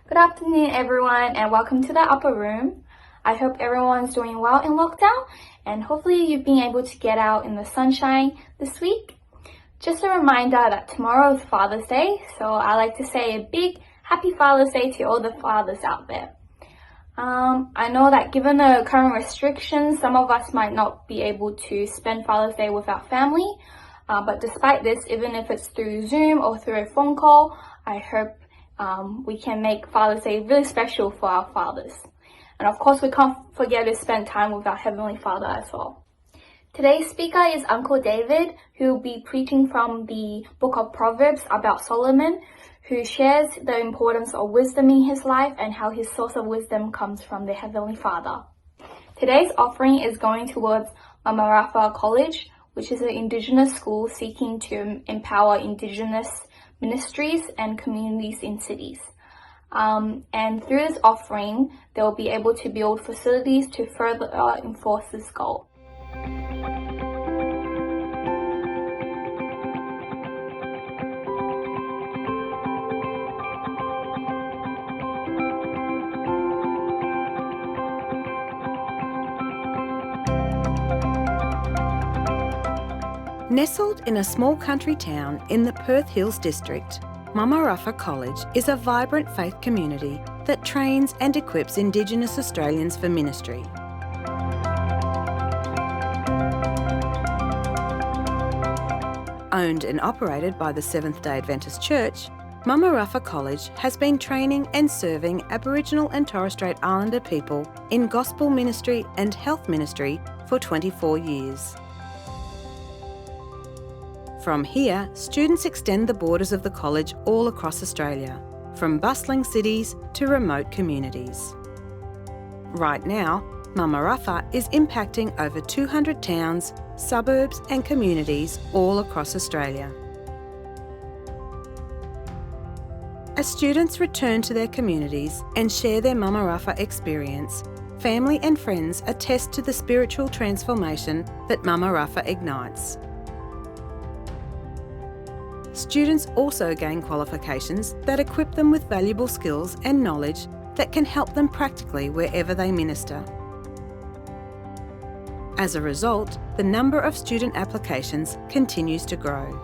Good afternoon, everyone, and welcome to the upper room. I hope everyone's doing well in lockdown, and hopefully you've been able to get out in the sunshine this week. Just a reminder that tomorrow is Father's Day, so I like to say a big happy Father's Day to all the fathers out there. I know that given the current restrictions, some of us might not be able to spend Father's Day with our family, but despite this, even if it's through Zoom or through a phone call, I hope we can make Father's Day really special for our fathers. And of course, we can't forget to spend time with our Heavenly Father as well. Today's speaker is Uncle David, who will be preaching from the book of Proverbs about Solomon, who shares the importance of wisdom in his life and how his source of wisdom comes from the Heavenly Father. Today's offering is going towards Mama Rafa College, which is an Indigenous school seeking to empower Indigenous ministries and communities in cities. And through this offering, they'll be able to build facilities to further enforce this goal. Nestled in a small country town in the Perth Hills district, Mama Rafa College is a vibrant faith community that trains and equips Indigenous Australians for ministry. Owned and operated by the Seventh-day Adventist Church, Mama Rafa College has been training and serving Aboriginal and Torres Strait Islander people in gospel ministry and health ministry for 24 years. From here, students extend the borders of the college all across Australia, from bustling cities to remote communities. Right now, Mama Rafa is impacting over 200 towns, suburbs and communities all across Australia. As students return to their communities and share their Mama Rafa experience, family and friends attest to the spiritual transformation that Mama Rafa ignites. Students also gain qualifications that equip them with valuable skills and knowledge that can help them practically wherever they minister. As a result, the number of student applications continues to grow.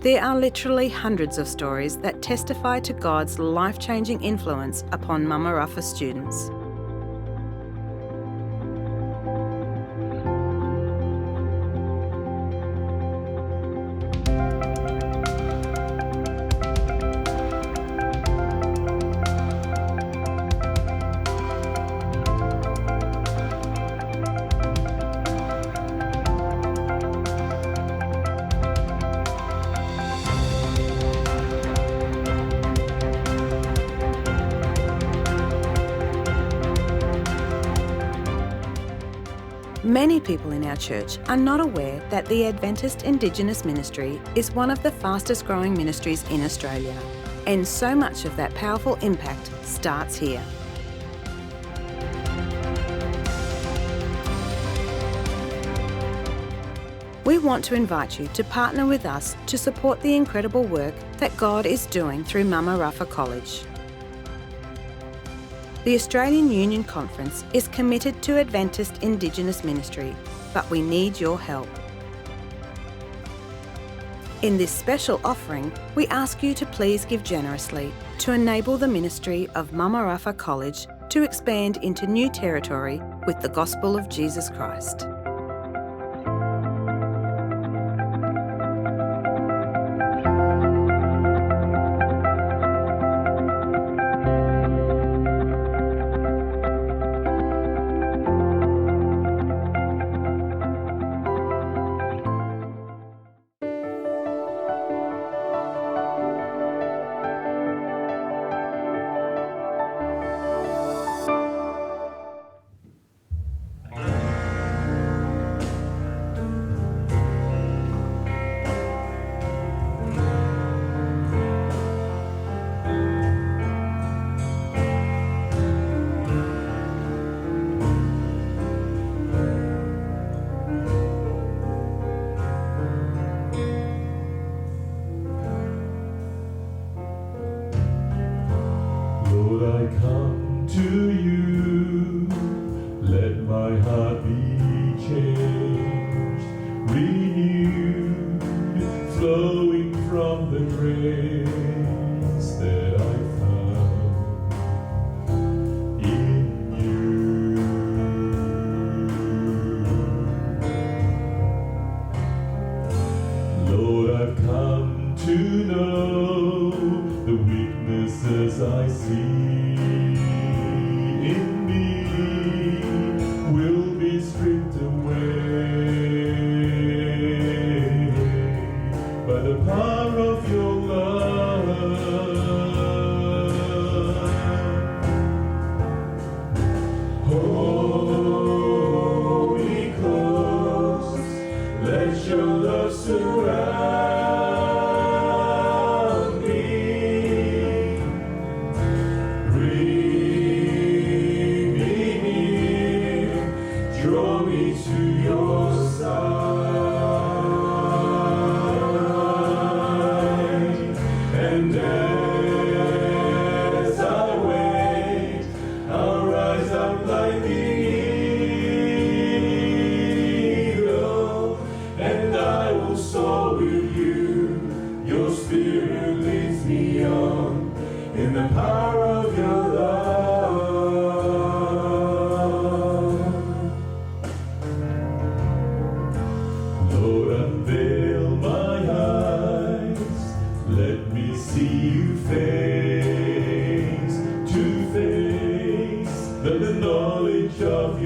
There are literally hundreds of stories that testify to God's life-changing influence upon Mama Rafa students. Many people in our church are not aware that the Adventist Indigenous ministry is one of the fastest growing ministries in Australia, and so much of that powerful impact starts here. We want to invite you to partner with us to support the incredible work that God is doing through Mama Rafa College. The Australian Union Conference is committed to Adventist Indigenous ministry, but we need your help. In this special offering, we ask you to please give generously to enable the ministry of Mama Rafa College to expand into new territory with the gospel of Jesus Christ.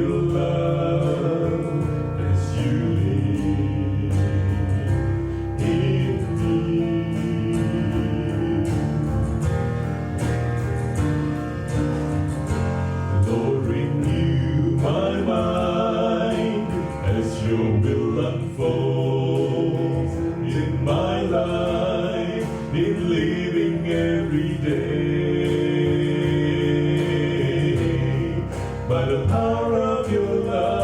your love as you live in me. Lord, renew my mind as your will unfolds in my life, in living every day, by the power of your love.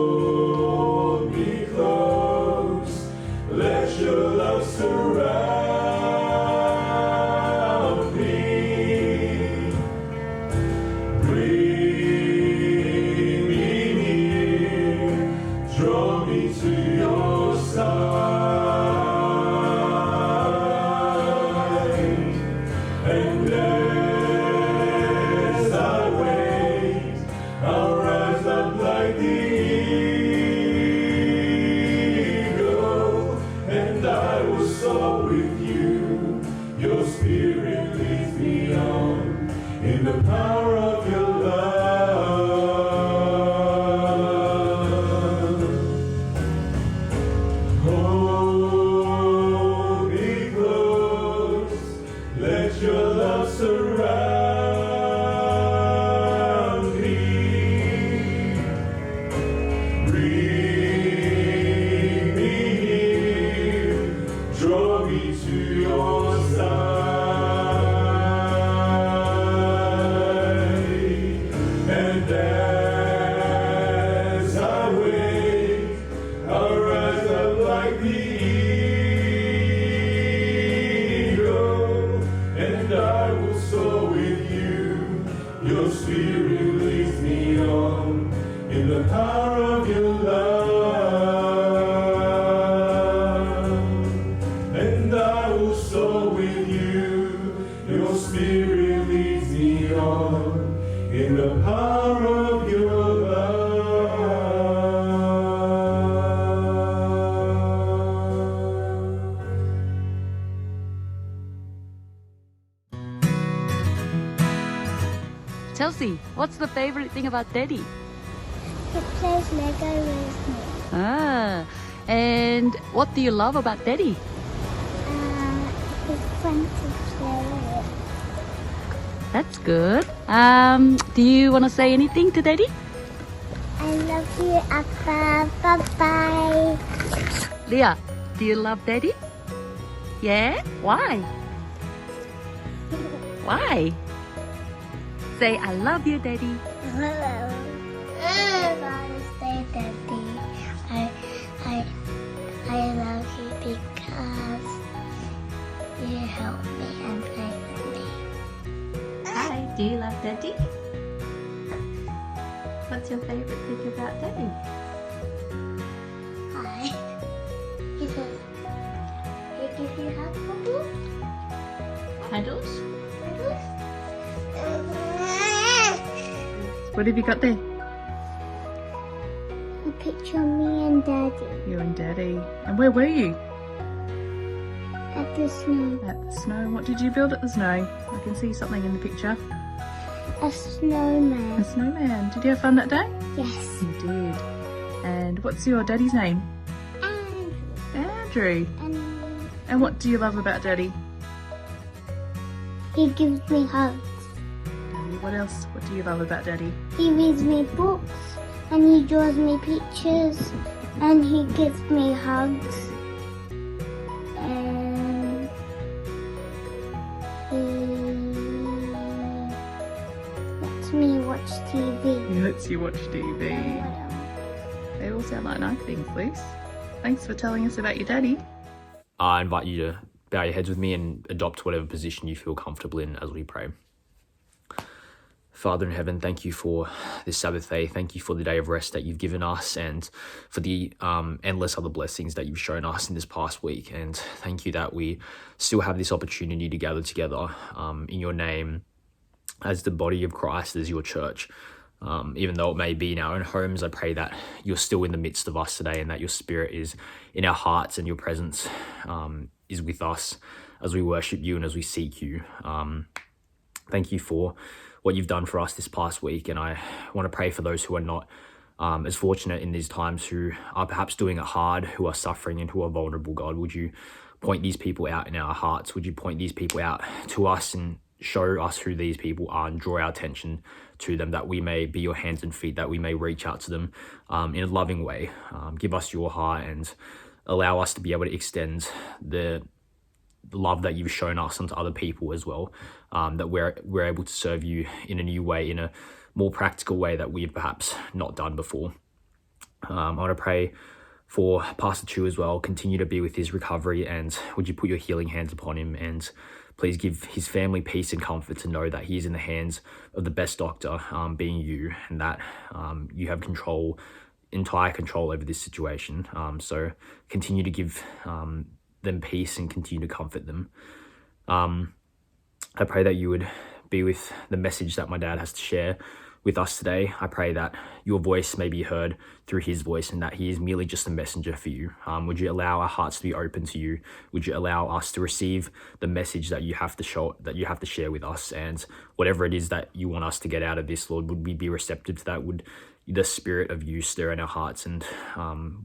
Hold me close, let your love surround me. Bring me near, draw me to your side. And as I wait, I'll rise up like the eagle, and I will soar with you. Your spirit leads me on in the power of your love. Hold me close, let your love surround me. Bring me near, draw me to your side. And as I wait, I'll rise up like the eagle, and I will soar with you. Your spirit leads me on in the power of your love. And I will soar with you. Your spirit leads me on in the power of your love. Chelsea, what's the favorite thing about Daddy? He plays Lego with me. Ah, and what do you love about Daddy? He's fun to play with. That's good. Do you want to say anything to Daddy? I love you, Appa. Bye-bye. Leah, do you love Daddy? Yeah? Why? Why? Say, I love you, Daddy. Say, Daddy, I love you because you help me and play with me. Hi, do you love Daddy? What's your favorite thing about Daddy? Hi. He says, he gives you hugs, Bubble? Cuddles? Cuddles? What have you got there? A picture of me and Daddy You and Daddy. And where were you? at the snow. At the snow. What did you build at the snow? I can see something in the picture. A snowman. A snowman. Did you have fun that day? Yes. You did. And what's your daddy's name? And Andrew. and And what do you love about Daddy? he gives me hugs. What else? What do you love about Daddy? He reads me books and he draws me pictures and he gives me hugs and he lets me watch TV. He lets you watch TV. They all sound like nice things, Luce. Thanks for telling us about your daddy. I invite you to bow your heads with me and adopt whatever position you feel comfortable in as we pray. Father in heaven, thank you for this Sabbath day. Thank you for the day of rest that you've given us and for the endless other blessings that you've shown us in this past week. And thank you that we still have this opportunity to gather together in your name as the body of Christ, as your church. Even though it may be in our own homes, I pray that you're still in the midst of us today and that your spirit is in our hearts and your presence is with us as we worship you and as we seek you. Thank you for what you've done for us this past week. And I want to pray for those who are not as fortunate in these times, who are perhaps doing it hard, who are suffering and who are vulnerable. God, would you point these people out in our hearts? Would you point these people out to us and show us who these people are and draw our attention to them, that we may be your hands and feet, that we may reach out to them in a loving way. Give us your heart and allow us to be able to extend the love that you've shown us onto other people as well, that we're able to serve you in a new way, in a more practical way that we've perhaps not done before. I want to pray for Pastor Chu as well. Continue to be with his recovery, and would you put your healing hands upon him, and please give his family peace and comfort to know that he is in the hands of the best doctor, being you, and that you have entire control over this situation. So continue to give them peace and continue to comfort them. I pray that you would be with the message that my dad has to share with us today. I pray that your voice may be heard through his voice, and that he is merely just a messenger for you. Would you allow our hearts to be open to you? Would you allow us to receive the message that you have to share with us? And whatever it is that you want us to get out of this, Lord, would we be receptive to that? Would the Spirit of you stir in our hearts, and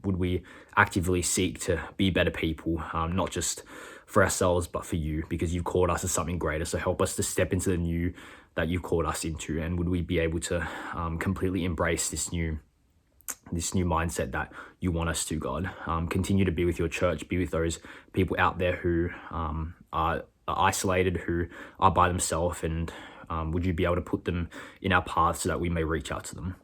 would we actively seek to be better people, not just for ourselves, but for you, because you've called us to something greater. So help us to step into the new that you've called us into, and would we be able to completely embrace this new mindset that you want us to, God. Continue to be with your church, be with those people out there who are isolated, who are by themselves, and would you be able to put them in our path so that we may reach out to them.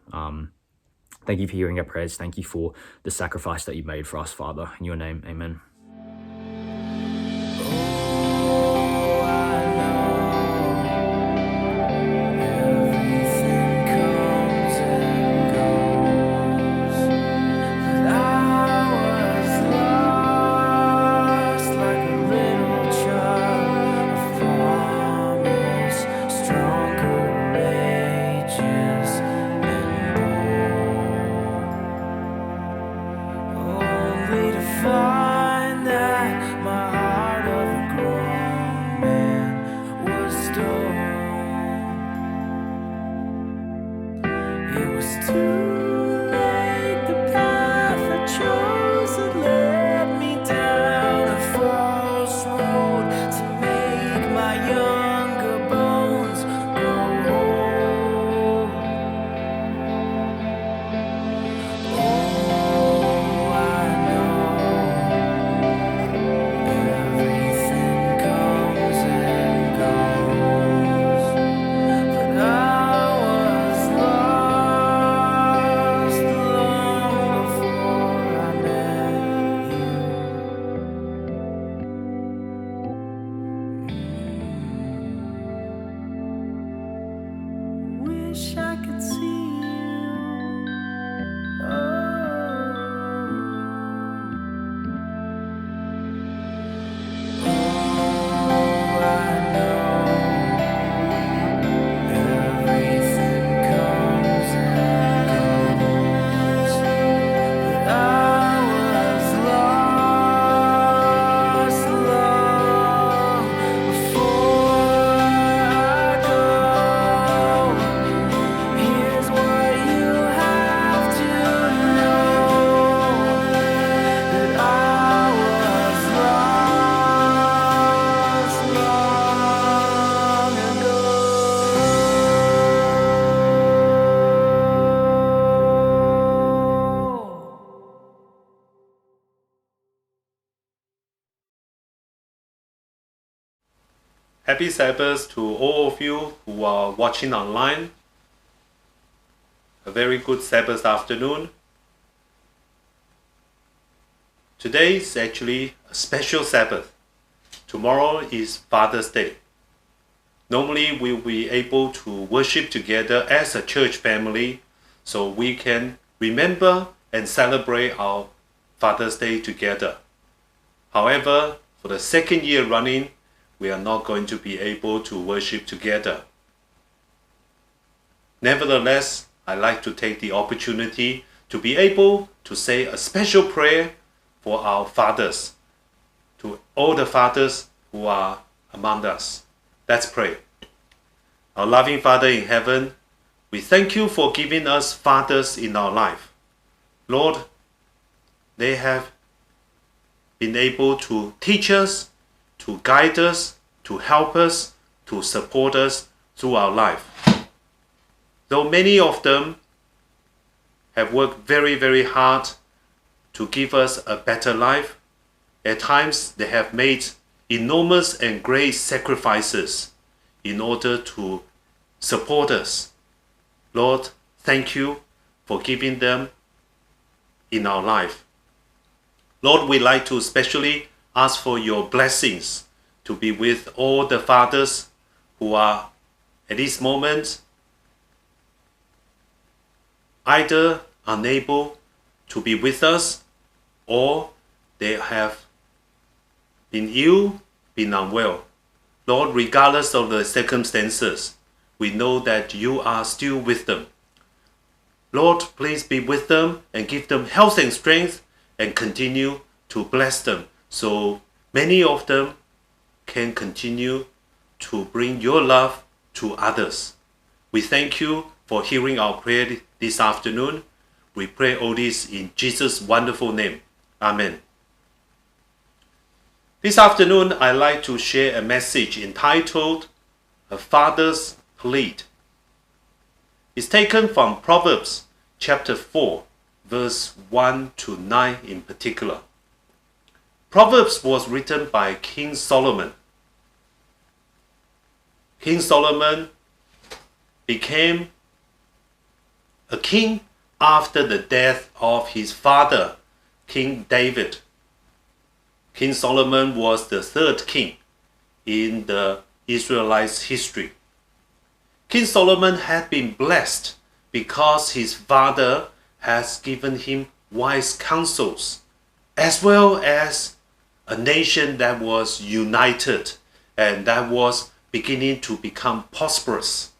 Thank you for hearing our prayers. Thank you for the sacrifice that you made for us, Father. In your name, amen. Happy Sabbath to all of you who are watching online. A very good Sabbath afternoon. Today is actually a special Sabbath. Tomorrow is Father's Day. Normally we'll be able to worship together as a church family, so we can remember and celebrate our Father's Day together. However, for the second year running, we are not going to be able to worship together. Nevertheless, I'd like to take the opportunity to be able to say a special prayer for our fathers, to all the fathers who are among us. Let's pray. Our loving Father in heaven, we thank you for giving us fathers in our life. Lord, they have been able to teach us, to guide us, to help us, to support us through our life. Though many of them have worked very, very hard to give us a better life, at times they have made enormous and great sacrifices in order to support us. Lord, thank you for giving them in our life. Lord, we like to especially ask for your blessings to be with all the fathers who are at this moment either unable to be with us or they have been ill, been unwell. Lord, regardless of the circumstances, we know that you are still with them. Lord, please be with them and give them health and strength and continue to bless them so many of them can continue to bring your love to others. We thank you for hearing our prayer this afternoon. We pray all this in Jesus' wonderful name. Amen. This afternoon, I'd like to share a message entitled A Father's Plead. It's taken from Proverbs chapter 4, verse 1 to 9 in particular. Proverbs was written by King Solomon. King Solomon became a king after the death of his father, King David. King Solomon was the third king in the Israelites' history. King Solomon had been blessed because his father has given him wise counsels, as well as a nation that was united and that was beginning to become prosperous.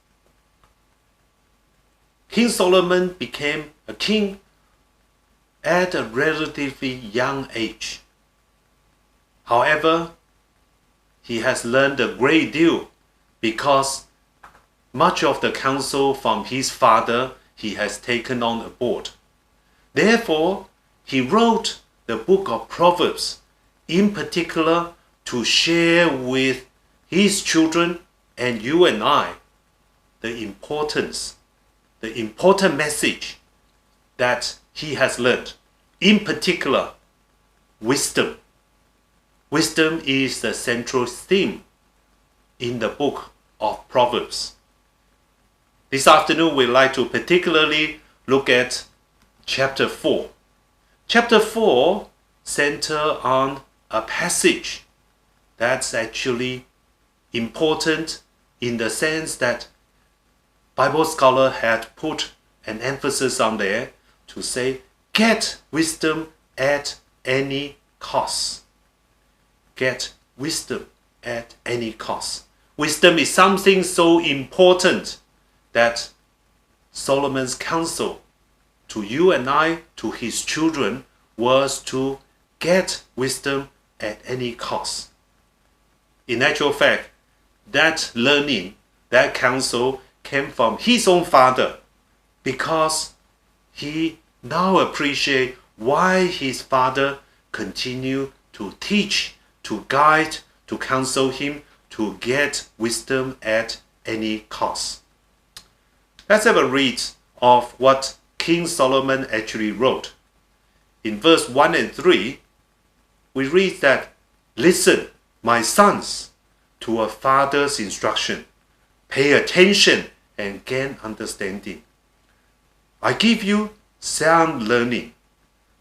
King Solomon became a king at a relatively young age. However, he has learned a great deal because much of the counsel from his father he has taken on board. Therefore, he wrote the book of Proverbs, in particular to share with his children and you and I the important message that he has learned. In particular, wisdom. Wisdom is the central theme in the book of Proverbs. This afternoon, we'd like to particularly look at chapter 4. Chapter 4 centers on a passage that's actually important in the sense that Bible scholar had put an emphasis on there to say, get wisdom at any cost. Get wisdom at any cost. Wisdom is something so important that Solomon's counsel to you and I, to his children, was to get wisdom at any cost. In actual fact, that learning, that counsel came from his own father because he now appreciates why his father continued to teach, to guide, to counsel him to get wisdom at any cost. Let's have a read of what King Solomon actually wrote. In verse 1 and 3, we read that, listen, my sons, to a father's instruction. Pay attention and gain understanding. I give you sound learning,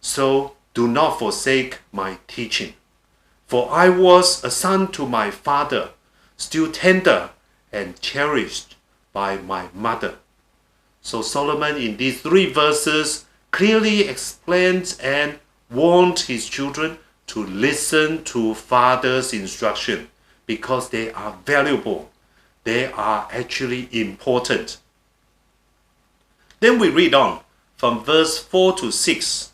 so do not forsake my teaching. For I was a son to my father, still tender and cherished by my mother. So Solomon in these 3 verses clearly explains and warned his children to listen to father's instruction because they are valuable. They are actually important. Then we read on from verse 4 to 6.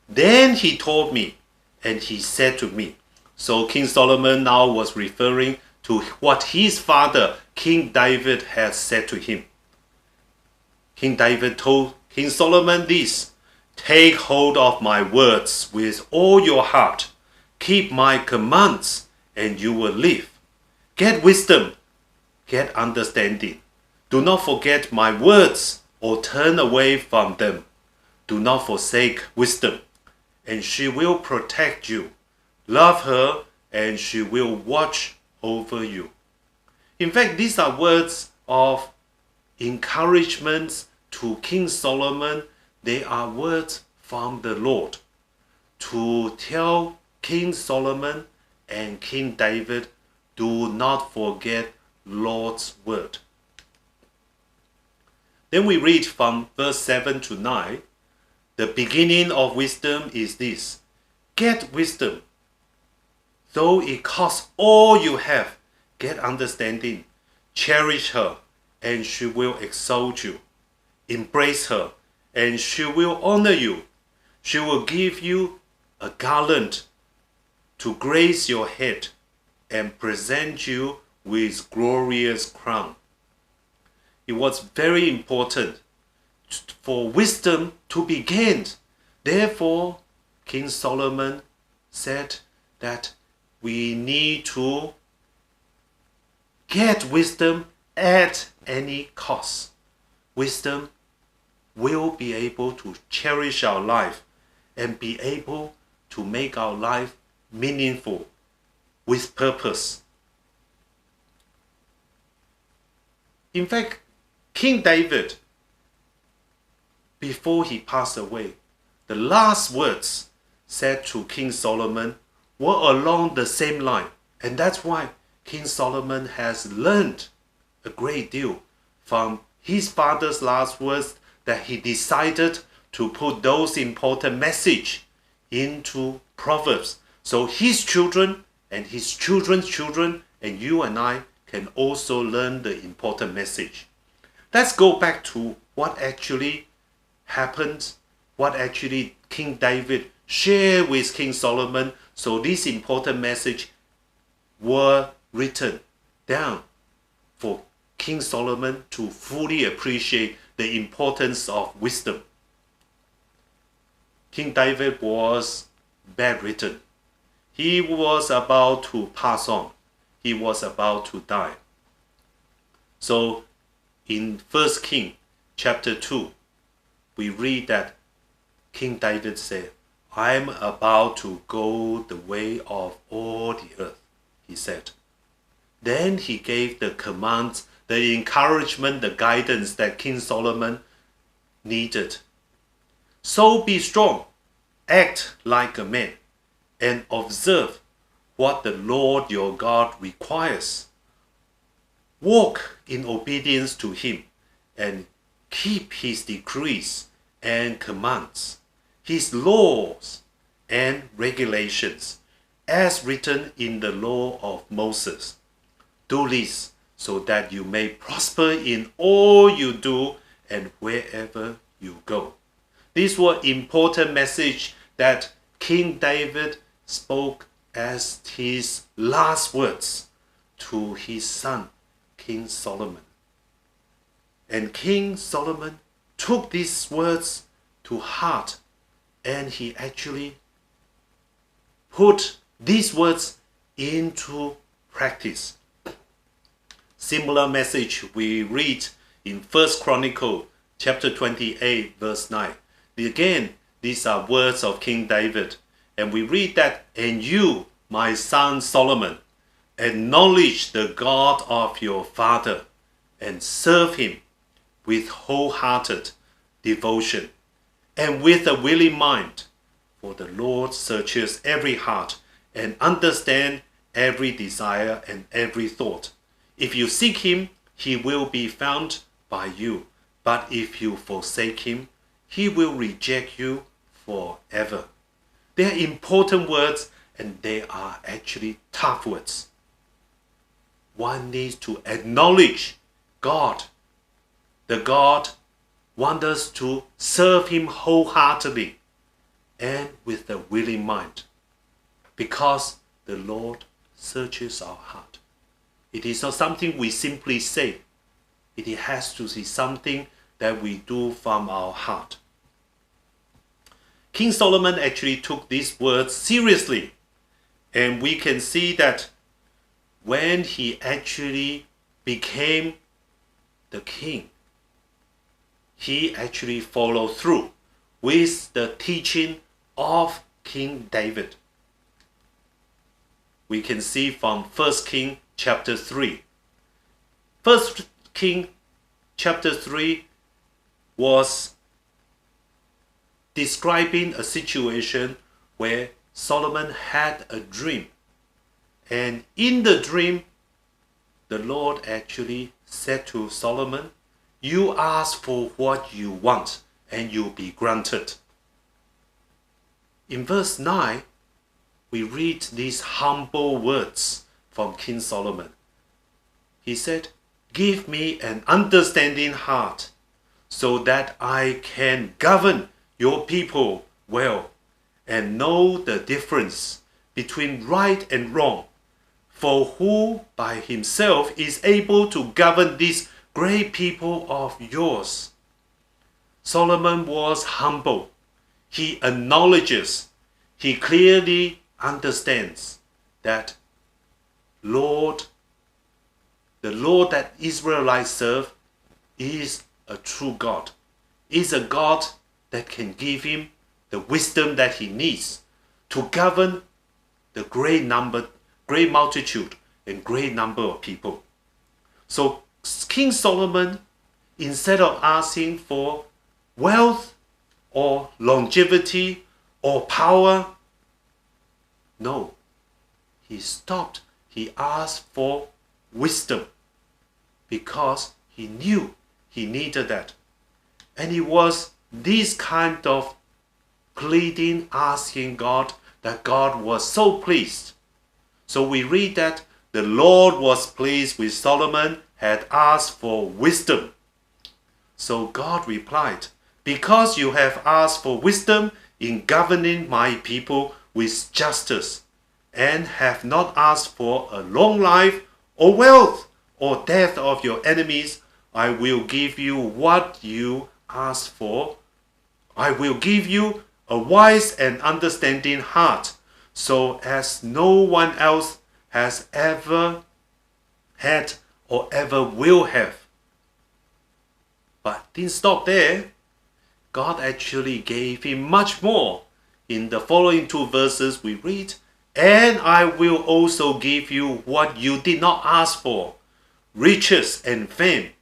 Then he told me, and he said to me, So King Solomon now was referring to what his father, King David, had said to him. King David told King Solomon this: "Take hold of my words with all your heart. Keep my commands, and you will live. Get wisdom, get understanding. Do not forget my words or turn away from them. Do not forsake wisdom, and she will protect you. Love her, and she will watch over you." In fact, these are words of encouragement to King Solomon. They are words from the Lord to tell King Solomon and King David, do not forget Lord's word. Then we read from verse 7 to 9. The beginning of wisdom is this: get wisdom. Though it costs all you have, get understanding. Cherish her, and she will exalt you. Embrace her, and she will honor you. She will give you a garland to grace your head and present you with glorious crown. It was very important for wisdom to be gained. Therefore, King Solomon said that we need to get wisdom at any cost. Wisdom will be able to cherish our life and be able to make our life meaningful with purpose. In fact, King David, before he passed away, the last words said to King Solomon were along the same line. And that's why King Solomon has learned a great deal from his father's last words, that he decided to put those important messages into Proverbs. So his children and his children's children and you and I can also learn the important message. Let's go back to what actually happened, what actually King David shared with King Solomon. So these important messages were written down for King Solomon to fully appreciate the importance of wisdom. King David was bedridden. He was about to pass on. He was about to die. So in 1 King chapter 2, we read that King David said, "I am about to go the way of all the earth," he said. Then he gave the commands, the encouragement, the guidance that King Solomon needed. "So be strong, act like a man, and observe what the Lord your God requires. Walk in obedience to him, and keep his decrees and commands, his laws and regulations, as written in the law of Moses. Do this so that you may prosper in all you do and wherever you go." These were important messages that King David spoke as his last words to his son, King Solomon. And King Solomon took these words to heart, and he actually put these words into practice. Similar message we read in 1 Chronicle chapter 28 verse 9. Again, these are words of King David. And we read that, "And you, my son Solomon, acknowledge the God of your father and serve him with wholehearted devotion and with a willing mind. For the Lord searches every heart and understands every desire and every thought. If you seek him, he will be found by you. But if you forsake him, he will reject you forever." They are important words, and they are actually tough words. One needs to acknowledge God. The God wants us to serve him wholeheartedly and with a willing mind. Because the Lord searches our heart. It is not something we simply say. It has to be something that we do from our heart. King Solomon actually took these words seriously. And we can see that when he actually became the king, he actually followed through with the teaching of King David. We can see from 1 King chapter 3. 1 King chapter 3 was describing a situation where Solomon had a dream. And in the dream, the Lord actually said to Solomon, "You ask for what you want, and you'll be granted." In verse 9, we read these humble words from King Solomon. He said, "Give me an understanding heart, so that I can govern your people well, and know the difference between right and wrong. For who by himself is able to govern this great people of yours?" Solomon was humble. He acknowledges, he clearly understands that the Lord that Israelites serve is a true God, is a God that can give him the wisdom that he needs to govern the great multitude and great number of people. So King Solomon, instead of asking for wealth or longevity or power, no, he stopped. He asked for wisdom because he knew he needed that. And it was this kind of pleading, asking God, that God was so pleased. So we read that the Lord was pleased with Solomon, had asked for wisdom. So God replied, "Because you have asked for wisdom in governing my people with justice, and have not asked for a long life or wealth or death of your enemies, I will give you what you asked for. I will give you a wise and understanding heart, so as no one else has ever had or ever will have." But didn't stop there. God actually gave him much more. In the following two verses we read, "And I will also give you what you did not ask for, riches and fame.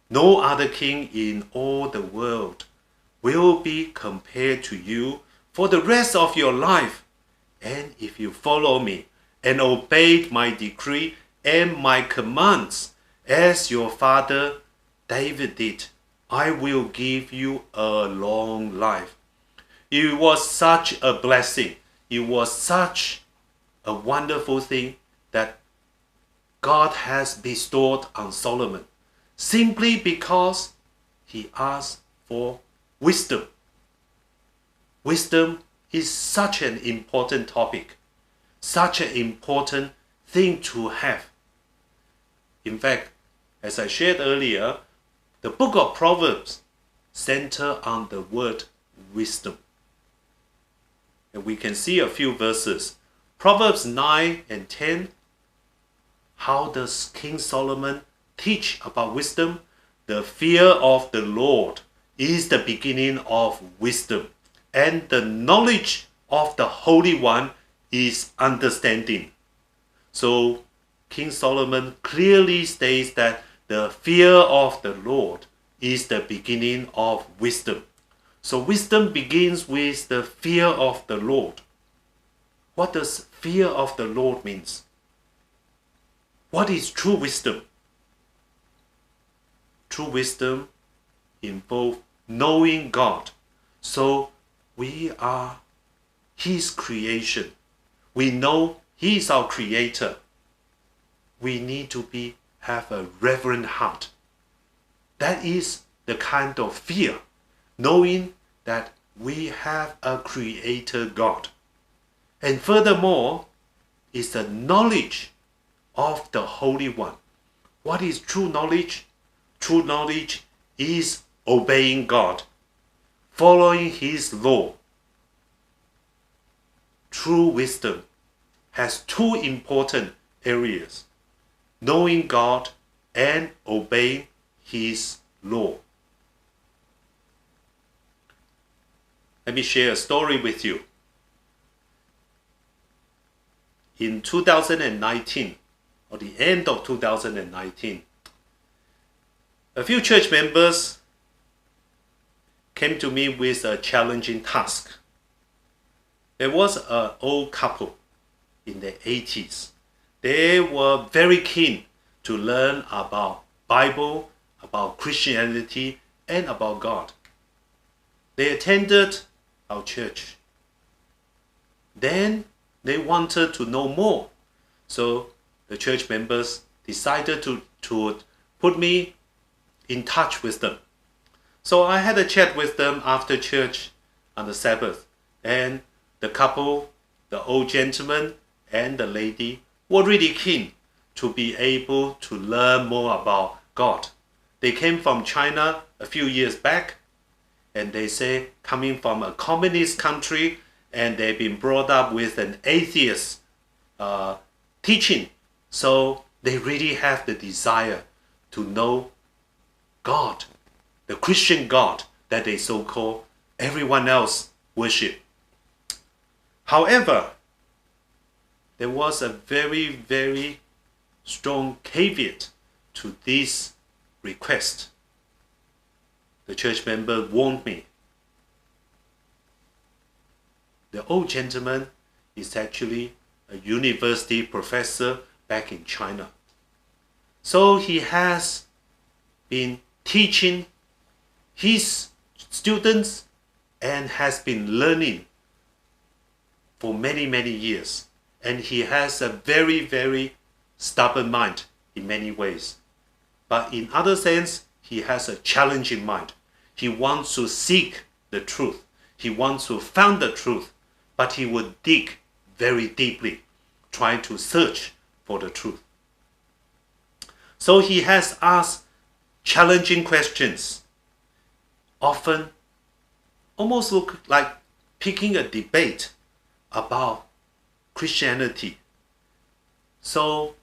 No other king in all the world will be compared to you for the rest of your life. And if you follow me and obey my decree and my commands, as your father David did, I will give you a long life." It was such a blessing. It was such a wonderful thing that God has bestowed on Solomon, simply because he asked for wisdom. Wisdom is such an important topic, such an important thing to have. In fact, as I shared earlier, the book of Proverbs centers on the word wisdom. And we can see a few verses. Proverbs 9 and 10. How does King Solomon teach about wisdom? "The fear of the Lord is the beginning of wisdom, and the knowledge of the Holy One is understanding." So King Solomon clearly states that the fear of the Lord is the beginning of wisdom. So wisdom begins with the fear of the Lord. What does fear of the Lord means? What is true wisdom? True wisdom involves knowing God. So we are his creation. We know he is our creator. We need to have a reverent heart. That is the kind of fear, knowing that we have a creator God. And furthermore, is the knowledge of the Holy One. What is true knowledge? True knowledge is obeying God, following His law. True wisdom has two important areas: knowing God and obeying His law. Let me share a story with you. In 2019, or the end of 2019, a few church members came to me with a challenging task. There was an old couple in their 80s. They were very keen to learn about Bible, about Christianity, and about God. They attended our church. Then they wanted to know more. So the church members decided to put me in touch with them. So I had a chat with them after church on the Sabbath. And the couple, the old gentleman and the lady, were really keen to be able to learn more about God. They came from China a few years back, and they say coming from a communist country, and they've been brought up with an atheist teaching. So they really have the desire to know God, the Christian God that they so-called everyone else worship. However, there was a very, very strong caveat to this request. The church member warned me. The old gentleman is actually a university professor back in China. So he has been teaching his students and has been learning for many, many years. And he has a very, very stubborn mind in many ways. But in other sense, he has a challenging mind. He wants to seek the truth. He wants to find the truth. But he would dig very deeply, trying to search for the truth. So he has asked challenging questions, often almost look like picking a debate about Christianity. So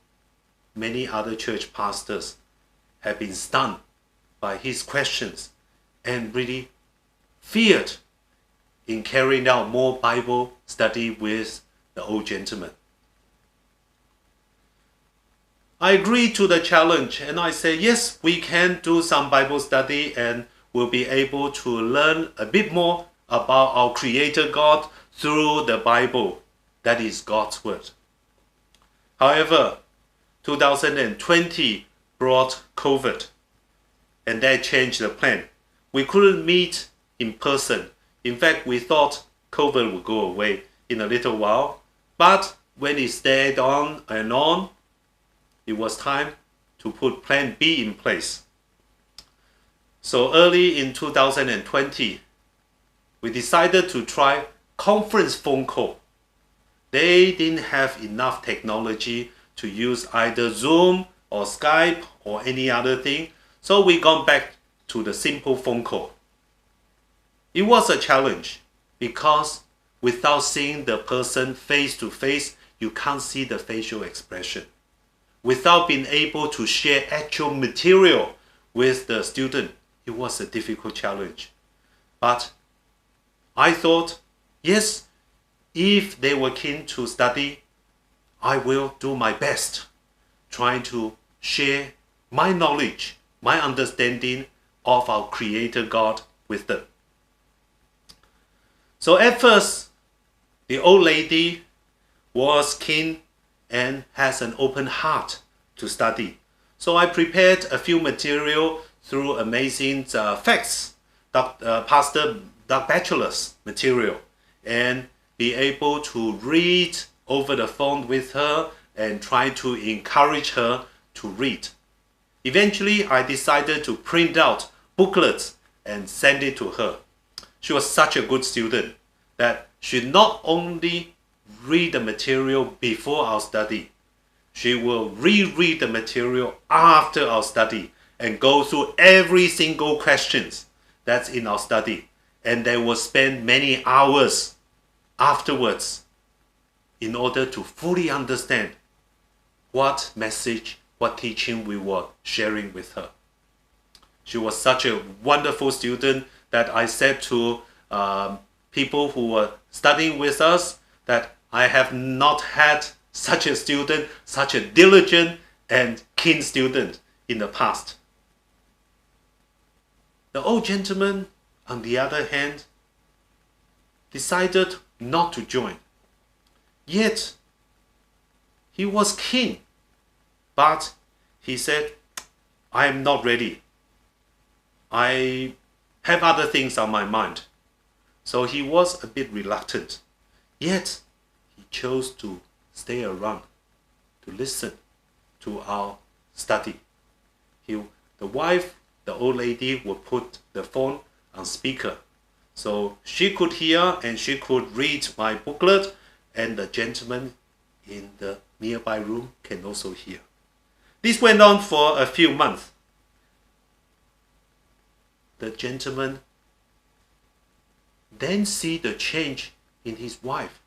many other church pastors have been stunned by his questions and really feared in carrying out more Bible study with the old gentleman. I agreed to the challenge and I say, yes, we can do some Bible study and we'll be able to learn a bit more about our Creator God through the Bible, that is God's Word. However, 2020 brought COVID and that changed the plan. We couldn't meet in person. In fact, we thought COVID would go away in a little while, but when it stayed on and on, it was time to put plan B in place. So early in 2020, we decided to try conference phone call. They didn't have enough technology to use either Zoom or Skype or any other thing, so we got back to the simple phone call. It was a challenge because without seeing the person face to face, you can't see the facial expression. Without being able to share actual material with the student, it was a difficult challenge. But I thought, yes, if they were keen to study, I will do my best, trying to share my knowledge, my understanding of our Creator God with them. So at first, the old lady was keen and has an open heart to study. So I prepared a few material through amazing facts, Pastor Doug Batchelor's material, and be able to read over the phone with her and try to encourage her to read. Eventually, I decided to print out booklets and send it to her. She was such a good student that she not only read the material before our study. She will reread the material after our study and go through every single questions that's in our study. And they will spend many hours afterwards in order to fully understand what message, what teaching we were sharing with her. She was such a wonderful student that I said to people who were studying with us that I have not had such a student, such a diligent and keen student in the past. The old gentleman, on the other hand, decided not to join. Yet, he was keen, but he said, I am not ready. I have other things on my mind. So he was a bit reluctant. Yet, he chose to stay around, to listen to our study. The wife, the old lady, would put the phone on speaker. So she could hear and she could read my booklet, and the gentleman in the nearby room can also hear. This went on for a few months. The gentleman then see the change in his wife.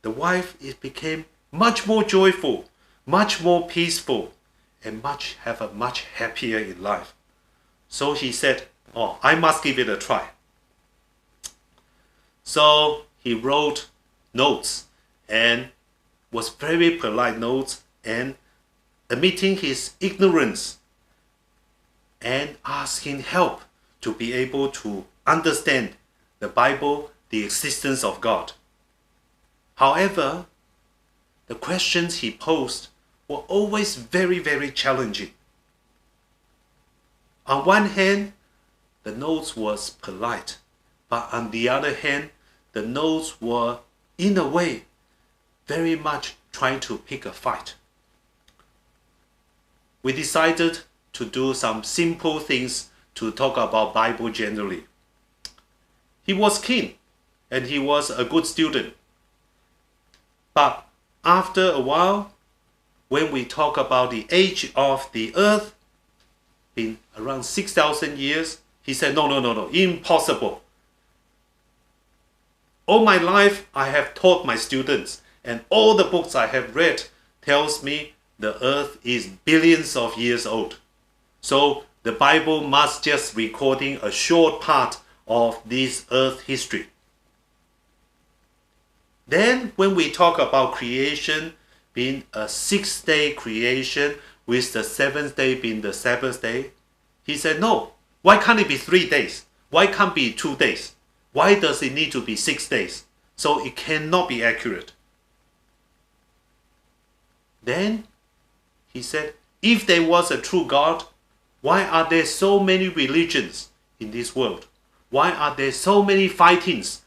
The wife became much more joyful, much more peaceful, and much happier in life. So he said, oh, I must give it a try. So he wrote notes and was very polite notes and admitting his ignorance and asking help to be able to understand the Bible, the existence of God. However, the questions he posed were always very, very challenging. On one hand, the notes was polite, but on the other hand, the notes were, in a way, very much trying to pick a fight. We decided to do some simple things to talk about Bible generally. He was keen and he was a good student. But after a while, when we talk about the age of the earth, in around 6,000 years, he said, no, impossible. All my life, I have taught my students, and all the books I have read tells me the earth is billions of years old. So the Bible must just recording a short part of this earth history. Then when we talk about creation being a 6-day creation with the 7th day being the Sabbath day, he said, no, why can't it be 3 days? Why can't it be 2 days? Why does it need to be 6 days? So it cannot be accurate. Then he said, if there was a true God, why are there so many religions in this world? Why are there so many fightings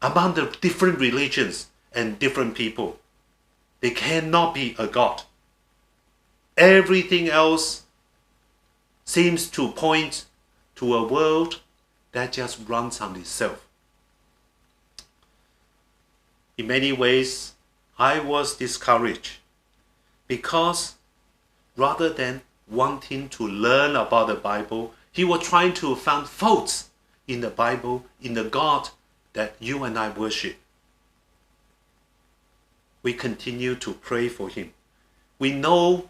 among the different religions and different people? There cannot be a God. Everything else seems to point to a world that just runs on itself. In many ways, I was discouraged because rather than wanting to learn about the Bible, he was trying to find faults in the Bible, in the God that you and I worship. We continue to pray for him. We know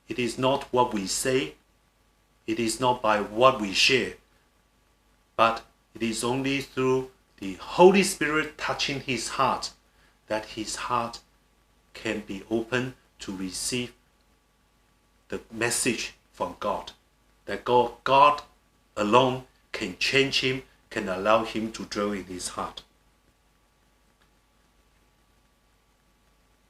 it is not what we say, it is not by what we share, but it is only through the Holy Spirit touching his heart that his heart can be open to receive the message from God. That God alone can change him, can allow him to dwell in his heart.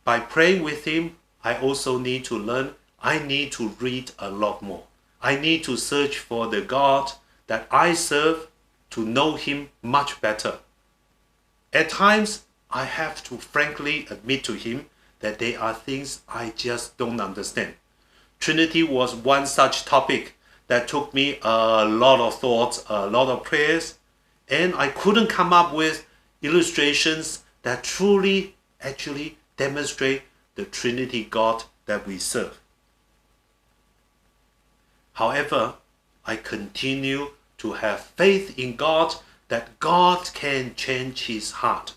By praying with him, I also need to learn. I need to read a lot more. I need to search for the God that I serve to know him much better. At times, I have to frankly admit to him that there are things I just don't understand. Trinity was one such topic that took me a lot of thoughts, a lot of prayers, and I couldn't come up with illustrations that truly actually demonstrate the Trinity God that we serve. However, I continue to have faith in God that God can change his heart.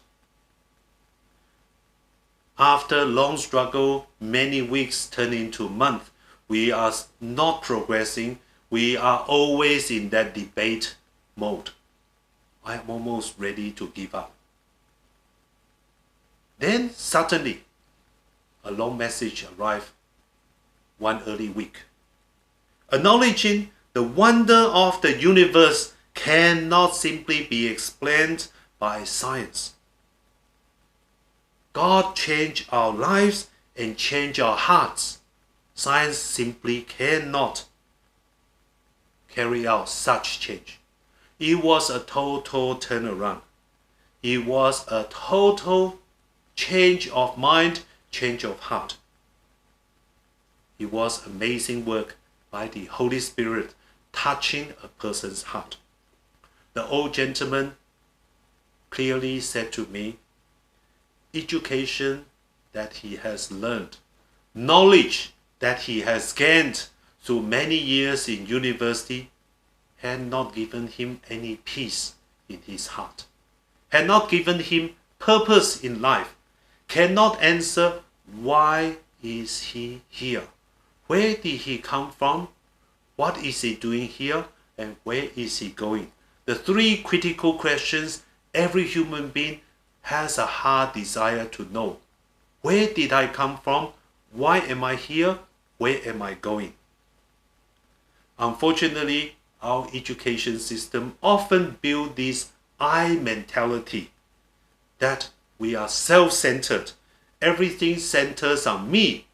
After long struggle, many weeks turn into months, we are not progressing. We are always in that debate mode. I am almost ready to give up. Then suddenly, a long message arrived one early week, acknowledging the wonder of the universe cannot simply be explained by science. God changed our lives and changed our hearts. Science simply cannot carry out such change. It was a total turnaround. It was a total change of mind, change of heart. It was amazing work by the Holy Spirit touching a person's heart. The old gentleman clearly said to me, education that he has learned, knowledge that he has gained through many years in university, had not given him any peace in his heart, had not given him purpose in life, cannot answer why is he here, where did he come from, what is he doing here, and where is he going. The three critical questions every human being has a hard desire to know. Where did I come from? Why am I here? Where am I going? Unfortunately, our education system often builds this I mentality, that we are self-centered. Everything centers on me.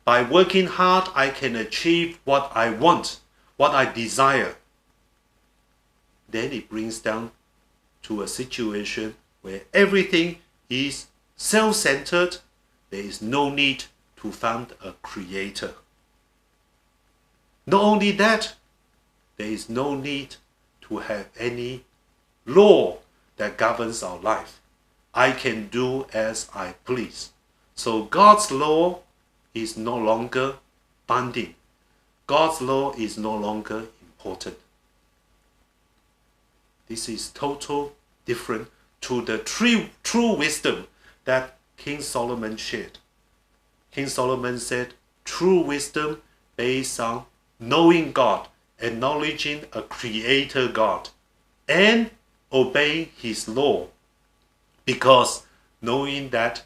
By working hard, I can achieve what I want, what I desire. Then it brings down to a situation where everything is self-centered. There is no need to find a creator. Not only that, there is no need to have any law that governs our life. I can do as I please. So God's law is no longer binding. God's law is no longer important. This is total different to the true wisdom that King Solomon shared. King Solomon said, true wisdom based on knowing God, acknowledging a creator God, and obeying his law. Because knowing that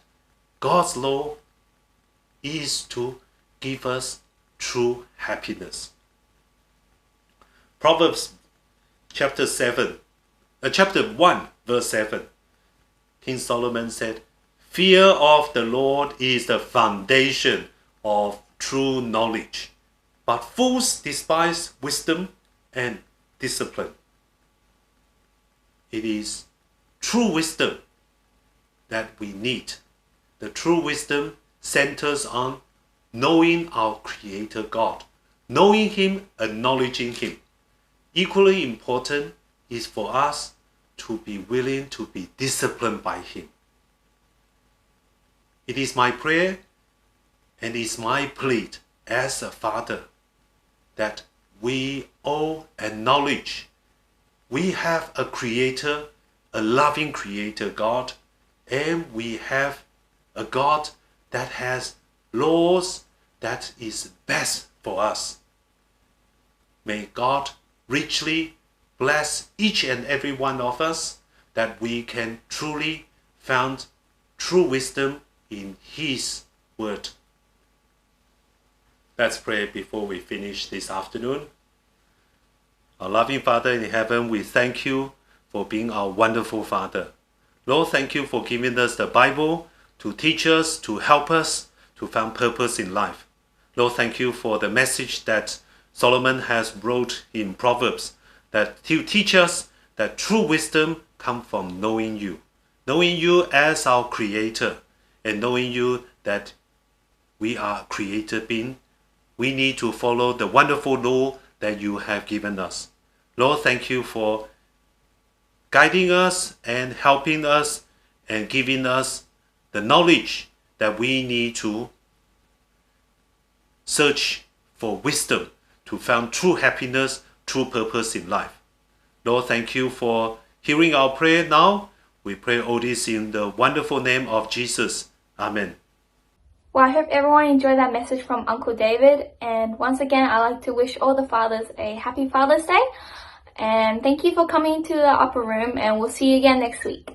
God's law is to give us true happiness. Proverbs chapter 1, verse 7. King Solomon said, fear of the Lord is the foundation of true knowledge, but fools despise wisdom and discipline. It is true wisdom that we need. The true wisdom centers on knowing our Creator God, knowing Him, acknowledging Him. Equally important is for us to be willing to be disciplined by Him. It is my prayer and it's my plead as a father that we all acknowledge we have a Creator, a loving Creator God, and we have a God that has laws that is best for us. May God richly bless each and every one of us that we can truly find true wisdom in His Word. Let's pray before we finish this afternoon. Our loving Father in heaven, we thank you for being our wonderful Father. Lord, thank you for giving us the Bible to teach us, to help us to find purpose in life. Lord, thank you for the message that Solomon has wrote in Proverbs, that to teach us that true wisdom comes from knowing you as our Creator, and knowing you that we are a created being. We need to follow the wonderful law that you have given us. Lord, thank you for guiding us and helping us and giving us the knowledge that we need to search for wisdom to find true happiness, true purpose in life. Lord, thank you for hearing our prayer now. We pray all this in the wonderful name of Jesus. Amen. Well, I hope everyone enjoyed that message from Uncle David. And once again, I'd like to wish all the fathers a happy Father's Day. And thank you for coming to the upper room, and we'll see you again next week.